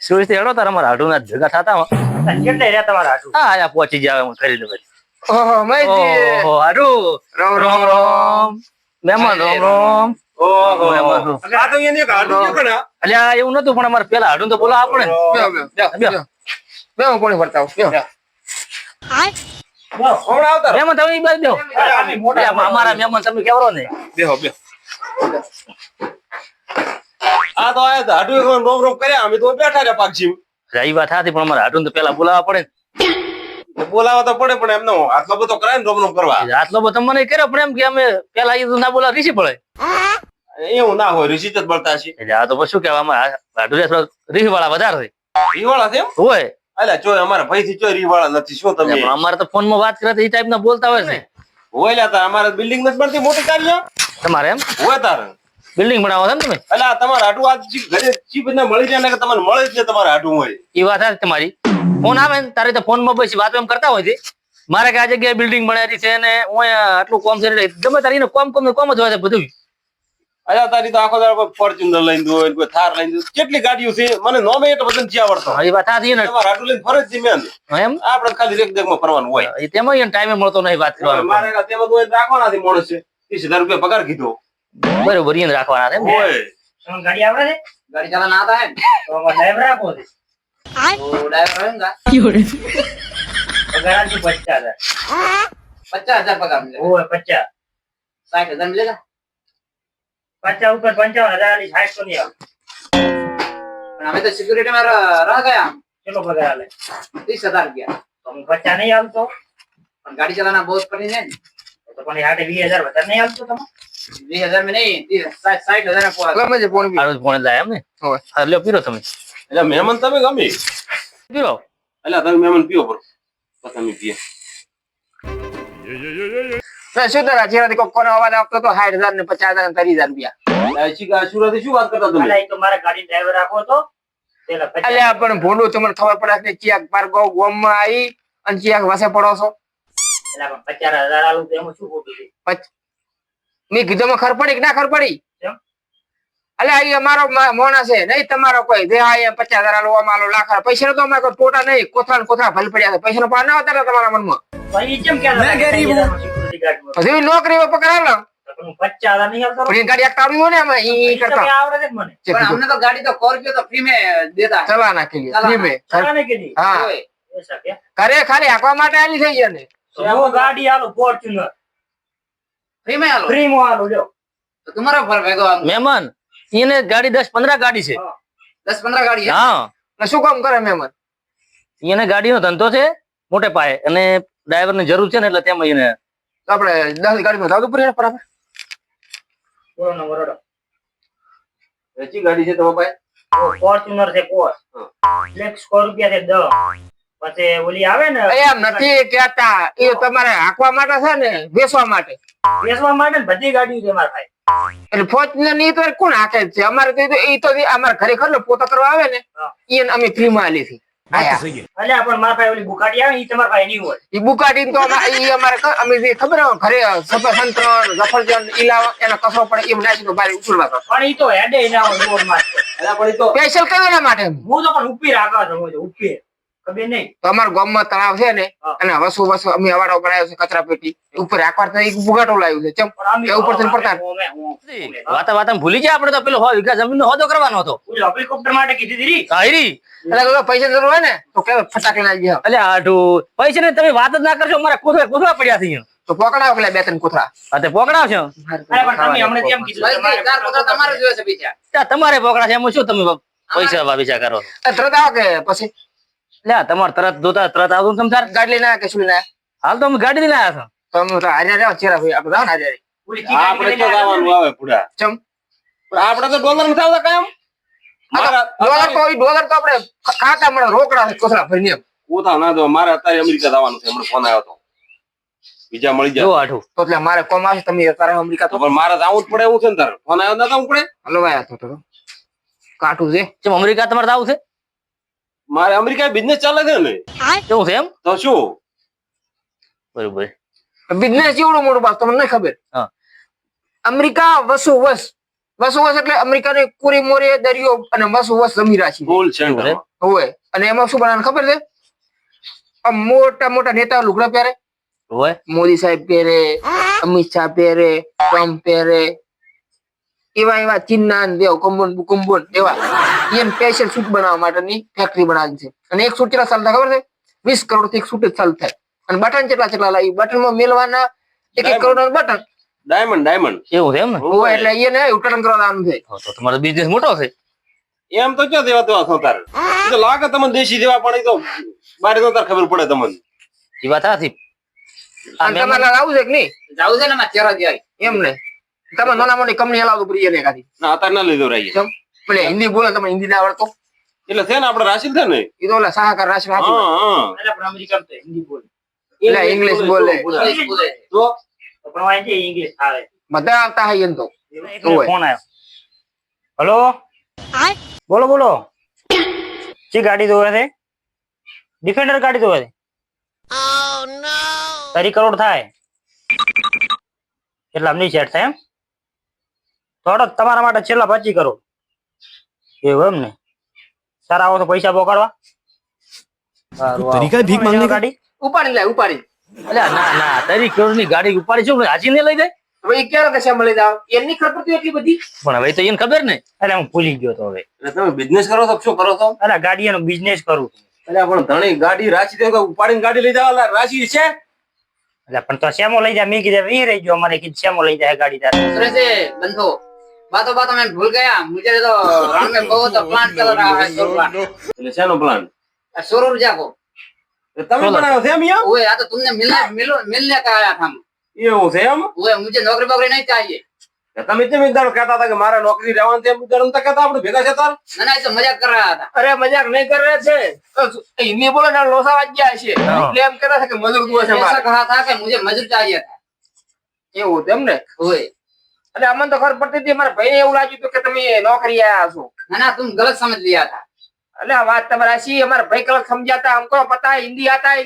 સુરતી હેડો તાર અમારા હાડુ ના ભેગા થતા કેટલે રહ્યા તમારા હાટુ? હા આયા પહોંચી જાય હું કરી દઉં ઓહો મૈજી ઓહો હાડુ રામ રોમ રામ રોમ મહેમાન રોમ રોમ ઓહો મહેમાન રોમ. આ તો અહીંયા એક હાટુ છે પણ અલ્યા એવું નતું પણ અમારે પેલા હાડુ તો બોલા આપણે બેહો બેહો બેહો કોણી ભરતા આવો બેહો કોણ આવતા મહેમાન તમે ઈ બાજુ બેહો. અલ્યા, અમારા મહેમાન તમે કેવરો ને બેહો બેહો આ તો આયા હતા હાટુ એક રોમ રોમ કર્યા અમે તો બેઠા રહ્યા પાકજી રહી વાત હતી પણ અમારે હાડુ તો પેલા બોલાવવા પડે બોલાવા તો પડે પણ એમને આટલો બધો કરાય ને રોમ રોમ કરવા ને. આટલો બધો મને કર્યો પણ એમ કે અમે પેલા ઈ તો ના બોલા રીસી પડે એવું ના હોય ઋષિ જ બળતા છે એટલે આ તો પછી શું કહેવા અમારે હાડુ રીહ વાળા વધારે હોય રીવાળા છે એમ હોય અલ્યા ચોય અમારા ભાઈ થી ચોય રીવાળા નથી શું તમે પણ અમારે તો ફોન માં વાત કરે એ ટાઈપ ના બોલતા હોય છે હોય લ્યા તાર અમારે બિલ્ડિંગ નથી બનતી મોટી કાર્ય તમારે એમ હોય તાર બિલ્ડિંગ બનાવો છો ને તમે અલ્યા તમારે હાટુ આજ ઘરે ચીપ ને મળી જાય ને કે તમને મળે જ ને તમારે હાટુ હોય એ વાત છે તમારી ફોન આવે ને તારે તો ફોન માં પછી વાતો એમ કરતા હોય છે મારે કે આ જગ્યાએ બિલ્ડિંગ બનાવી છે ને હું આટલું કોમ છે એટલે ગમે તારી ને કોમ કોમ કોમ જ હોય છે બધું અલ્યા તારી તો આખો દાડો કોઈ ફોર્ચ્યુનર લઈને દો કોઈ થાર લઈને દો કેટલી ગાડીઓ છે મને નોમે એટલે બદન ચી આવડતો હા, એ વાત સાચી ને તમારે હાટુ લઈને ફરજ છે મેન એમ આપણે ખાલી રેક દેખ માં ફરવાનું હોય એ તેમાં એને ટાઈમે મળતો નહીં વાત કરવાનો મારે તેમાં તો રાખવાના છે માણસ છે 30,000 રૂપિયા પગાર કીધો બરોબર એને રાખવાના છે એમ હોય તમને ગાડી આવડે છે? गाड़ी चलाना आता है તો અમારે ડ્રાઈવર આપો છે. तो ड्राइवर रहेगा પગાર આપજો 50,000. 50,000 पगार मिलेगा ઓય 50. 60,000 मिलेगा 50 ઉપર 55,000 આલી 60 તો નહીં આવે. પણ અમે તો સિક્યુરિટી માં રહ ગયા કેટલો પગાર આલે? 30,000 रुपया તો હું 50 નહીં આવતો પણ ગાડી ચલાना बहुत कठिन है તો પણ એ હાટે 20,000 વધારે નહીં આવતો તમે? 20,000 में नहीं 60,000 में पहुंचा मुझे फोन આરોજ ફોન લાય એમ ને હોય. હા લ્યો પીરો તમે એટલે મહેમાન તમે ગમે પીરો એટલે તમે મહેમાન પીઓ પર પછી અમે પીએ मैं શું તારા ચહેરાથી કોક કોનો અવાજ આવતો તો 60,000 ને 50,000 ને 30,000 રૂપિયા શીખા સુરત શું વાત કરતા તમે અલા, ઈ તો મારા ગાડી ડ્રાઈવર આપો તો પેલા 50. અલ્યા પણ ભોંડું તમને ખબર પડે કે ચિયાક પાર ગોમ માં આવી અને ચિયાક વસે પડો છો એલા પણ 50,000 આલું તો એમાં શું ખોટું છે? મેં કીધું માં ખર પડી કે ના ખર પડી કેમ? અલ્યા અહીં અમારો મોણા છે નહીં તમારો કોઈ દે આ 50,000 આલો આમાં આલો લાખ પૈસા તો અમારે કોઈ ટોટા નહીં કોથળા ને કોથળા ભલ પડ્યા છે પૈસા નો પાર ના આવતા તમારા મનમાં તો ઈ કેમ કહેતા હતા કે 30,000 માં security guard માં? પછી નોકરી માં પકડાવ લો તો પણ હું 50,000 નહીં આવતો પણ એ ગાડી એક તાળી હોય ને એમાં ઈ ઈ તો કરતા કે આવડે છે જ મને. પણ हमने तो गाड़ी तो स्कॉर्पियो तो फ्री में देता है चलाना के लिए फ्री में ચલાને કે નહીં? हाँ એસા કે? करे खाली हाकवा માટે આલી થઈ જાય ને તો હું ગાડી આલું ફોર્ચ્યુનર फ्री में आलो ફ્રી માં આલું લ્યો. तो तुम्हारा फर भेगो મહેમાન એને ગાડી 10-15 ગાડી છે 10-15 ગાડી है હા ને શું કામ કરે મહેમાન એને ગાડીનો ધંધો છે મોટે પાયે અને ડ્રાઈવર ની જરૂર છે ને એટલે તેમાં એને તો આપણે 10 ગાડીમાં જાવ તો પૂરી બરાબર બોલો ને બરોડો. વેચી ગાડી છે તમારા પાસે ફોર્ચ્યુનર છે કોસ એટલે 100 રૂપિયા છે 10. પછી ઓલી આવે ને એમ નથી કહેતા એ તમારે હાકવા માટે છે ને વેચવા માટે વેચવા માટે ને બધી ગાડી છે મારા ભાઈ. એટલે ફોર્ચ્યુનર ની તો કોણ હાકે જ છે અમારે તો એ તો અમારે ઘરે ખરો પોતા કરવા આવે ને એને અમે ફ્રી માં આલી છે અલ્યા પણ મારા ભાઈ ઓલી બુકાટી આવે ને ઈ તમારા ભાઈ નહીં હોય. ઈ બુકાટી તો ઈ અમારે અમે જે ખબર હોય ઘરે સફરજન જફરજન ઈલાવા એનો કચરો પડે એમ નાખી તો બહાર ઉછળવા કરો પણ ઈ તો હેડે ના હોય રોડ માં. એટલે પણ ઈ તો સ્પેશિયલ કયો એના માટે હું તો પણ ઉપી રાખવા છું હું ઉપી ખબર નહીં. તો અમારા ગામમાં તળાવ છે ને અને વસુ અમે અવાડો બનાવ્યો છે કચરા પેટી ઉપર રાખવા તો એક બુગાટો લાવ્યું છે ચમ પણ આમ એ ઉપરથી પડતા વાતા વાતા ભૂલી ગયા આપણે તો પેલો 100 વીઘા જમીન નો હોદો કરવાનો હતો ઓલી હેલિકોપ્ટર માટે કીધી હતી રી. સારી એટલે કોઈ પૈસા જરૂર હોય ને તો કે ફટાકે ના ગયા એટલે આઠું પૈસા ને તમે વાત જ ના કરશો મારા કોથળા કોથળા પડ્યા છે અહીંયા તો પકડાવ પેલા 2-3 કોથળા હા તે પોકડાવ છો અરે પણ તમે હમણાં કેમ કીધું તમારે જોઈએ છે બીજા ત્યાં તમારે પોકડા છે એમાં શું તમે પૈસા બાબીચા કરો તરત આવો કે પછી લે તમારે તરત જોતા તરત આવતું તમે તાર ગાડી લઈને કે શું લઈને હાલ તો અમે ગાડી લઈને આવ્યા તો અમે તો હારે રહ્યો ચેરા ભાઈ આપણે જાવ ને હારે ઓલી આપણે તો જવાનું આવે પૂરા ચમ પણ આપણે તો ડોલર નથી આવતા કાયમ ડોલર તો આપણે ખાતા મળે રોકડા કોથળા ભરીને એમ કોથા ના દો મારે અત્યારે અમેરિકા જવાનું છે હમણાં ફોન આવ્યો હતો બીજા મળી જો જાય આઠું તો એટલે મારે કોમ આવશે તમે તારે અમેરિકા તો તો પણ મારે જવું જ પડે એવું છે ને તારે ફોન આવ્યો ના જવું પડે હલો ભાઈ તો કાઠું છે ચમ અમેરિકા તમારે આવું છે મારે અમેરિકા બિઝનેસ ચાલે છે ને કેવું છે એમ તો શું બરોબર બિઝનેસ જેવડું મોટું બાત તમને નહીં ખબર હા અમેરિકા વસુ વસ એટલે અમેરિકાની પૂરી મોરી દરિયો અને વસુ વસ જમી રાખી ગોલ્ડ સેન્ટર હોય અને એમાં શું બનાવવાનું ખબર છે આમ મોટા મોટા નેતાઓ લુગડા પહેરે હોય મોદી સાહેબ પહેરે અમિત શાહ પહેરે ટ્રમ્પ પહેરે એવા એવા ચીનના ને દેવ કુંબન એવા એમ સ્પેશિયલ સૂટ બનાવવા માટેની ફેક્ટરી બનાવી છે અને એક સૂટ કેટલા ચાલતા ખબર છે 20 કરોડ થી એક સૂટ જ ચાલુ થાય અને બટન કેટલા લાવી બટન માં મેળવાના 1 કરોડ ના બટન ડાયમંડ એવું છે એમ ને હોય એટલે એને ઉત્પાદન કરવાનું છે તો તમારો બિઝનેસ મોટો છે એમ તો ક્યાં દેવા તેવા છો તારે એ તો લાગે તમને દેશી જેવા પણ એ તો બારે તો તાર ખબર પડે તમને એ વાત સાચી અને તમારે આવું છે કે નહીં જાવું છે ને માં ચેરા જાય એમ ને તમે નાના મોટી કંપની હલાવતો પ્રિય ને કાથી ના અત્યારે ના લીધો રહી કેમ પેલે હિન્દી બોલે તમે હિન્દી ના આવડતો એટલે છે ને આપણે રાશિદ છે ને એ તો ઓલા સહકાર રાષ્ટ્ર હાચી વાત. હા એટલે પણ અમેરિકામાં તો હિન્દી બોલે એટલે ઇંગ્લિશ બોલે ઇંગ્લિશ બોલે તો તો પણ વાંચે ઇંગ્લિશ આવે બધા આવતા હોય એમ તો એટલે ફોન આવ્યો હલો બોલો બોલો શી ગાડી જોવે છે ડિફેન્ડર ગાડી જોવે છે 3 કરોડ થાય એટલે અમની સેટ થાય એમ થોડો તમારા માટે છેલ્લા 25 કરોડ એવું એમ ને સારા આવો તો પૈસા પોકાડવા સારું તરીકા ભીખ માંગને કા? ગાડી ઉપાડી લે ઉપાડી અલ્યા ના ના 3 કરોડ ની ગાડી ઉપાડી શું હાજી ને લઈ જાય હવે એ ક્યારે કશા મળી જાવ એમની ખબર પડતી એટલી બધી પણ હવે તો એને ખબર ને એટલે હું ભૂલી ગયો તો હવે એટલે તમે બિઝનેસ કરો છો શું કરો છો અલા ગાડીનો બિઝનેસ કરું એટલે પણ ધણી ગાડી રાશિદ તો ઉપાડીને ગાડી લઈ જવા રાશિદ છે એટલે પણ તો શેમો લઈ જાય મેં કીધું ઈ રહી ગયો મને કીધું શેમો લઈ જાય ગાડી તારે दूसरे से बंधो बातों में भूल गया मुझे तो राम में बहुत प्लांट चल रहा है सौर प्लांट એટલે શેનો પ્લાન सौर ऊर्जा को તમે બનાવ્યો છે એમ અહીંયા वो या तो तुमने मिलने का आया था એવું છે એમ वो मुझे नौकरी वोकरी नहीं चाहिए તમે કેમ એકદાડો કહેતા હતા કે મારે નોકરી રહેવાનું છે એમ એકદાડો નતા કહેતા આપણે ભેગા છે તાર ना ना ये तो मजाक कर रहा था અરે મજાક નહીં કરે છે હિન્દી બોલે ને લોસા વાગ્યા છે એટલે એમ કહેતા છે કે મજૂર દુએ છે ऐसा મારે कहा था कि मुझे मजदूर चाहिए था એવું હતું એમ ને ओए એટલે અમને તો ખબર પડતી હતી મારા ભાઈને એવું લાગ્યું હતું કે તમે નોકરી આયા છો ना ना तुम गलत समझ लिया था એટલે આ વાત તમારી સાચી અમારા ભાઈ કલક સમજાતા हमको पता है हिंदी आता है